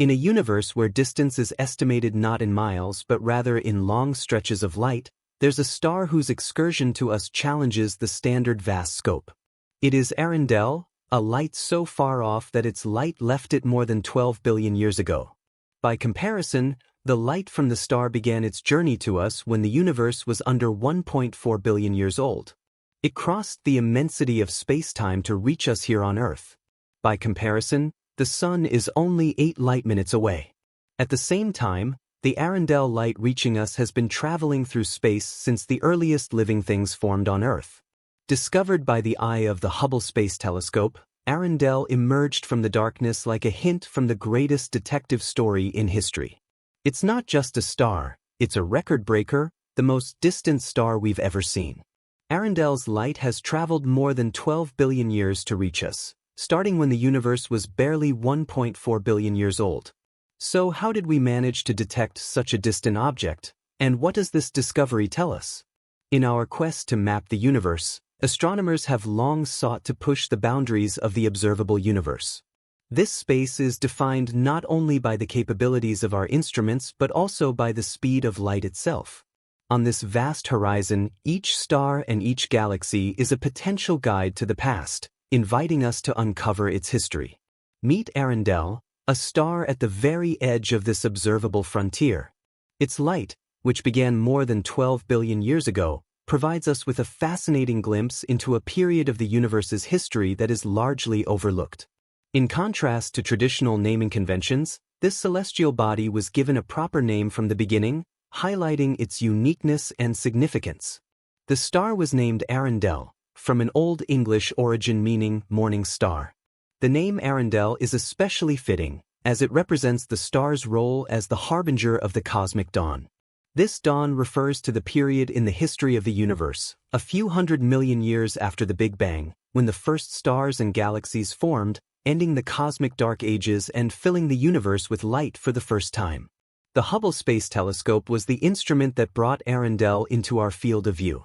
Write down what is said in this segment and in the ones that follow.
In a universe where distance is estimated not in miles but rather in long stretches of light, there's a star whose excursion to us challenges the standard vast scope. It is Arundel, a light so far off that its light left it more than 12 billion years ago. By comparison, the light from the star began its journey to us when the universe was under 1.4 billion years old. It crossed the immensity of space-time to reach us here on Earth. By comparison, the Sun is only 8 light-minutes away. At the same time, the Arundel light reaching us has been traveling through space since the earliest living things formed on Earth. Discovered by the eye of the Hubble Space Telescope, Arundel emerged from the darkness like a hint from the greatest detective story in history. It's not just a star, it's a record breaker, the most distant star we've ever seen. Arundel's light has traveled more than 12 billion years to reach us, starting when the universe was barely 1.4 billion years old. So how did we manage to detect such a distant object, and what does this discovery tell us? In our quest to map the universe, astronomers have long sought to push the boundaries of the observable universe. This space is defined not only by the capabilities of our instruments but also by the speed of light itself. On this vast horizon, each star and each galaxy is a potential guide to the past, inviting us to uncover its history. Meet Arundel, a star at the very edge of this observable frontier. Its light, which began more than 12 billion years ago, provides us with a fascinating glimpse into a period of the universe's history that is largely overlooked. In contrast to traditional naming conventions, this celestial body was given a proper name from the beginning, highlighting its uniqueness and significance. The star was named Arundel, from an Old English origin meaning morning star. The name Arundel is especially fitting, as it represents the star's role as the harbinger of the cosmic dawn. This dawn refers to the period in the history of the universe, a few 100 million years after the Big Bang, when the first stars and galaxies formed, ending the cosmic dark ages and filling the universe with light for the first time. The Hubble Space Telescope was the instrument that brought Arundel into our field of view.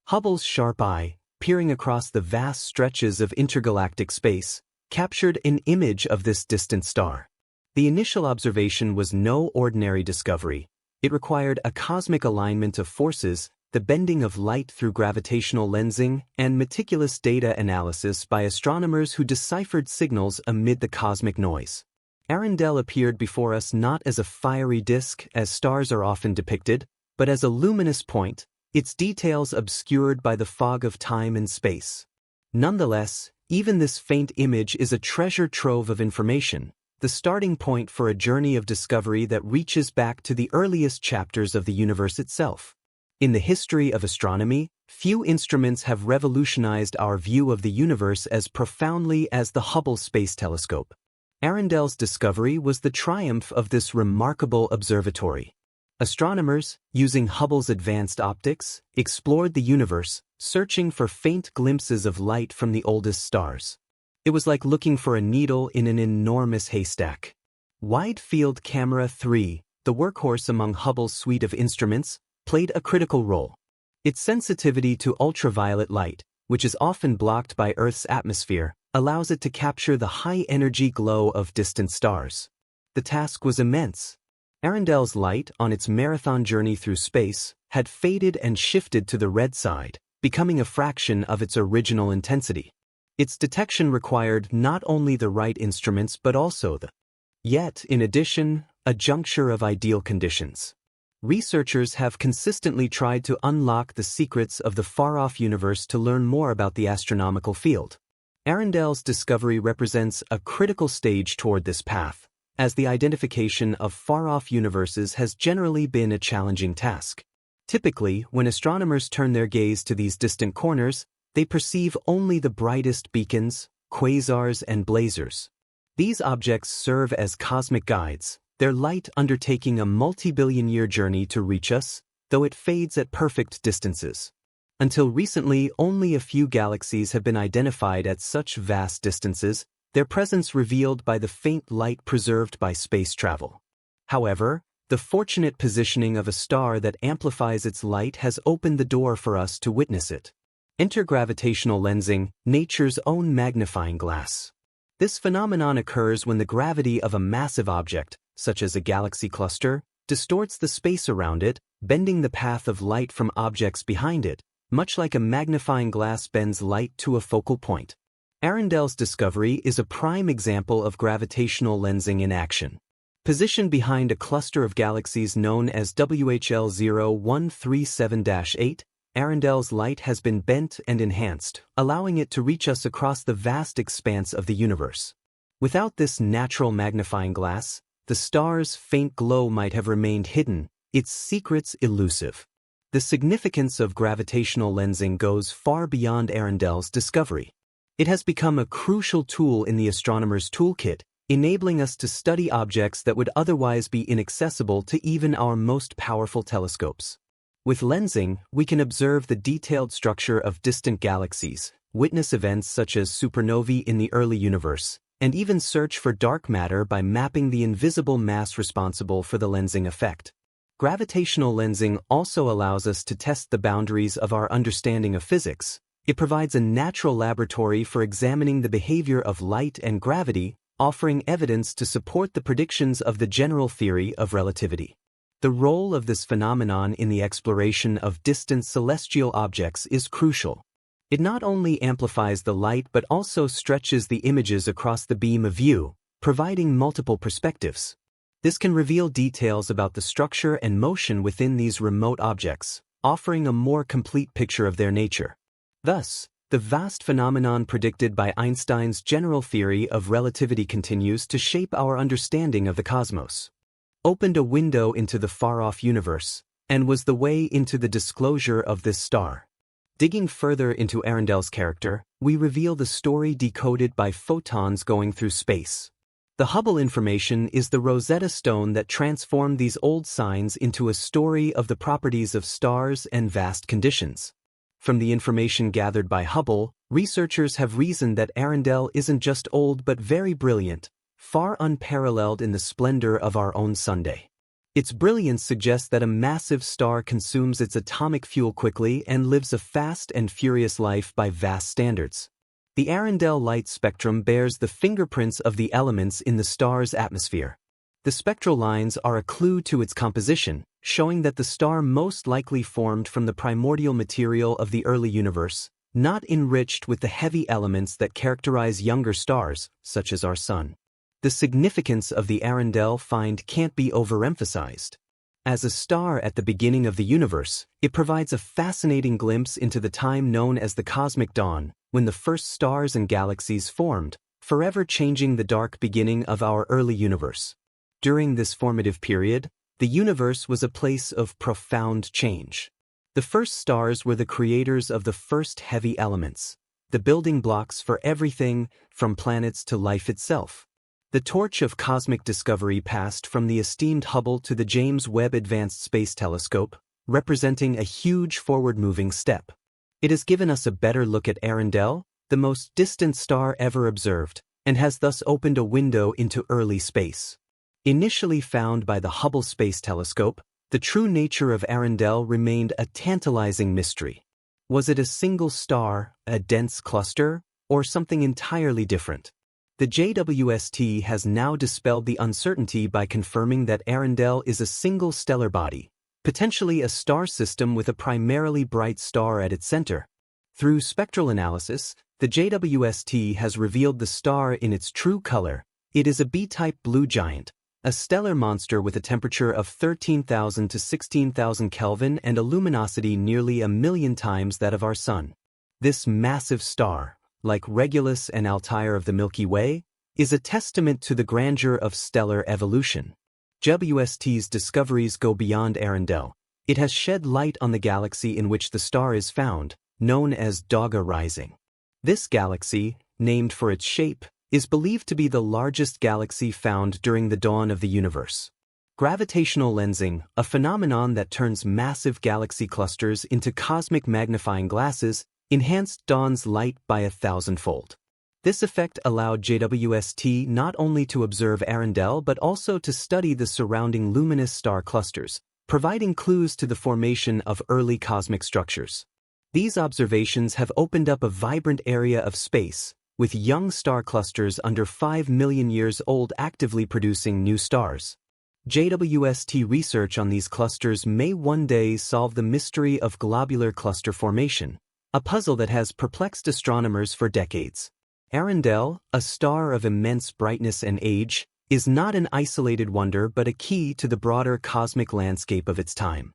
Hubble's sharp eye, peering across the vast stretches of intergalactic space, captured an image of this distant star. The initial observation was no ordinary discovery. It required a cosmic alignment of forces, the bending of light through gravitational lensing, and meticulous data analysis by astronomers who deciphered signals amid the cosmic noise. Arundel appeared before us not as a fiery disk, as stars are often depicted, but as a luminous point, its details obscured by the fog of time and space. Nonetheless, even this faint image is a treasure trove of information, the starting point for a journey of discovery that reaches back to the earliest chapters of the universe itself. In the history of astronomy, few instruments have revolutionized our view of the universe as profoundly as the Hubble Space Telescope. Arundel's discovery was the triumph of this remarkable observatory. Astronomers, using Hubble's advanced optics, explored the universe, searching for faint glimpses of light from the oldest stars. It was like looking for a needle in an enormous haystack. Wide Field Camera 3, the workhorse among Hubble's suite of instruments, played a critical role. Its sensitivity to ultraviolet light, which is often blocked by Earth's atmosphere, allows it to capture the high-energy glow of distant stars. The task was immense. Arundel's light, on its marathon journey through space, had faded and shifted to the red side, becoming a fraction of its original intensity. Its detection required not only the right instruments but also yet, in addition, a juncture of ideal conditions. Researchers have consistently tried to unlock the secrets of the far-off universe to learn more about the astronomical field. Arundel's discovery represents a critical stage toward this path, as the identification of far-off universes has generally been a challenging task. Typically, when astronomers turn their gaze to these distant corners, they perceive only the brightest beacons, quasars, and blazars. These objects serve as cosmic guides, their light undertaking a multi-billion-year journey to reach us, though it fades at perfect distances. Until recently, only a few galaxies have been identified at such vast distances, their presence revealed by the faint light preserved by space travel. However, the fortunate positioning of a star that amplifies its light has opened the door for us to witness it. Enter gravitational lensing, nature's own magnifying glass. This phenomenon occurs when the gravity of a massive object, such as a galaxy cluster, distorts the space around it, bending the path of light from objects behind it, much like a magnifying glass bends light to a focal point. Arundel's discovery is a prime example of gravitational lensing in action. Positioned behind a cluster of galaxies known as WHL 0137-8, Arundel's light has been bent and enhanced, allowing it to reach us across the vast expanse of the universe. Without this natural magnifying glass, the star's faint glow might have remained hidden, its secrets elusive. The significance of gravitational lensing goes far beyond Arundel's discovery. It has become a crucial tool in the astronomer's toolkit, enabling us to study objects that would otherwise be inaccessible to even our most powerful telescopes. With lensing, we can observe the detailed structure of distant galaxies, witness events such as supernovae in the early universe, and even search for dark matter by mapping the invisible mass responsible for the lensing effect. Gravitational lensing also allows us to test the boundaries of our understanding of physics. It provides a natural laboratory for examining the behavior of light and gravity, offering evidence to support the predictions of the general theory of relativity. The role of this phenomenon in the exploration of distant celestial objects is crucial. It not only amplifies the light but also stretches the images across the beam of view, providing multiple perspectives. This can reveal details about the structure and motion within these remote objects, offering a more complete picture of their nature. Thus, the vast phenomenon predicted by Einstein's general theory of relativity continues to shape our understanding of the cosmos. Opened a window into the far-off universe, and was the way into the disclosure of this star. Digging further into Arundel's character, we reveal the story decoded by photons going through space. The Hubble information is the Rosetta Stone that transformed these old signs into a story of the properties of stars and vast conditions. From the information gathered by Hubble, researchers have reasoned that Arundel isn't just old but very brilliant, far unparalleled in the splendor of our own Sunday. Its brilliance suggests that a massive star consumes its atomic fuel quickly and lives a fast and furious life by vast standards. The Arundel light spectrum bears the fingerprints of the elements in the star's atmosphere. The spectral lines are a clue to its composition, showing that the star most likely formed from the primordial material of the early universe, not enriched with the heavy elements that characterize younger stars, such as our Sun. The significance of the Arundel find can't be overemphasized. As a star at the beginning of the universe, it provides a fascinating glimpse into the time known as the cosmic dawn, when the first stars and galaxies formed, forever changing the dark beginning of our early universe. During this formative period, the universe was a place of profound change. The first stars were the creators of the first heavy elements, the building blocks for everything from planets to life itself. The torch of cosmic discovery passed from the esteemed Hubble to the James Webb Space Telescope, representing a huge forward-moving step. It has given us a better look at Arundel, the most distant star ever observed, and has thus opened a window into early space. Initially found by the Hubble Space Telescope, the true nature of Arundel remained a tantalizing mystery. Was it a single star, a dense cluster, or something entirely different? The JWST has now dispelled the uncertainty by confirming that Arundel is a single stellar body, potentially a star system with a primarily bright star at its center. Through spectral analysis, the JWST has revealed the star in its true color. It is a B-type blue giant, a stellar monster with a temperature of 13,000 to 16,000 Kelvin and a luminosity nearly 1,000,000 times that of our Sun. This massive star, like Regulus and Altair of the Milky Way, is a testament to the grandeur of stellar evolution. JWST's discoveries go beyond Arundel. It has shed light on the galaxy in which the star is found, known as Dogger Rising. This galaxy, named for its shape, is believed to be the largest galaxy found during the dawn of the universe. Gravitational lensing, a phenomenon that turns massive galaxy clusters into cosmic magnifying glasses, enhanced dawn's light by 1,000-fold. This effect allowed JWST not only to observe Arundel but also to study the surrounding luminous star clusters, providing clues to the formation of early cosmic structures. These observations have opened up a vibrant area of space, with young star clusters under 5 million years old actively producing new stars. JWST research on these clusters may one day solve the mystery of globular cluster formation, a puzzle that has perplexed astronomers for decades. Arundel, a star of immense brightness and age, is not an isolated wonder but a key to the broader cosmic landscape of its time.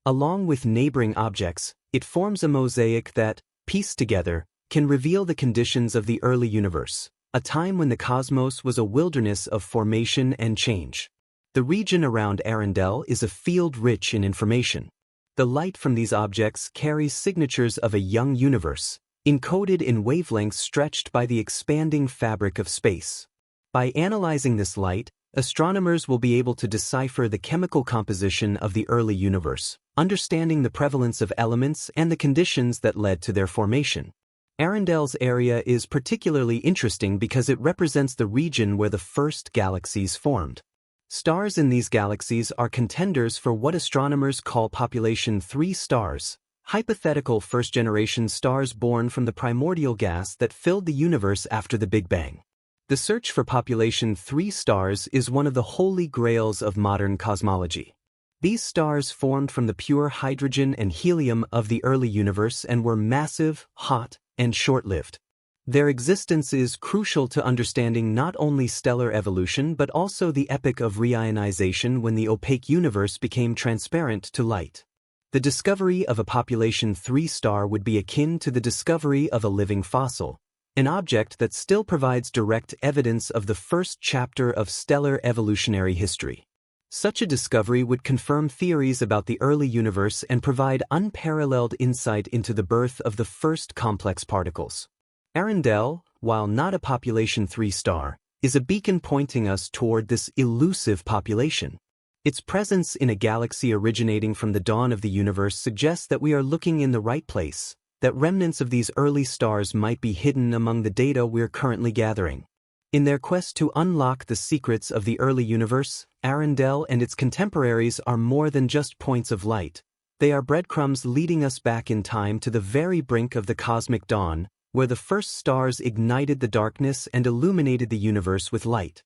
Along with neighboring objects, it forms a mosaic that, pieced together, can reveal the conditions of the early universe, a time when the cosmos was a wilderness of formation and change. The region around Arundel is a field rich in information. The light from these objects carries signatures of a young universe, encoded in wavelengths stretched by the expanding fabric of space. By analyzing this light, astronomers will be able to decipher the chemical composition of the early universe, understanding the prevalence of elements and the conditions that led to their formation. Arundel's area is particularly interesting because it represents the region where the first galaxies formed. Stars in these galaxies are contenders for what astronomers call population 3 stars, hypothetical first-generation stars born from the primordial gas that filled the universe after the Big Bang. The search for population 3 stars is one of the holy grails of modern cosmology. These stars formed from the pure hydrogen and helium of the early universe and were massive, hot, and short-lived. Their existence is crucial to understanding not only stellar evolution but also the epoch of reionization when the opaque universe became transparent to light. The discovery of a population 3 star would be akin to the discovery of a living fossil, an object that still provides direct evidence of the first chapter of stellar evolutionary history. Such a discovery would confirm theories about the early universe and provide unparalleled insight into the birth of the first complex particles. Arundel, while not a population 3 star, is a beacon pointing us toward this elusive population. Its presence in a galaxy originating from the dawn of the universe suggests that we are looking in the right place, that remnants of these early stars might be hidden among the data we're currently gathering. In their quest to unlock the secrets of the early universe, Arundel and its contemporaries are more than just points of light. They are breadcrumbs leading us back in time to the very brink of the cosmic dawn, where the first stars ignited the darkness and illuminated the universe with light.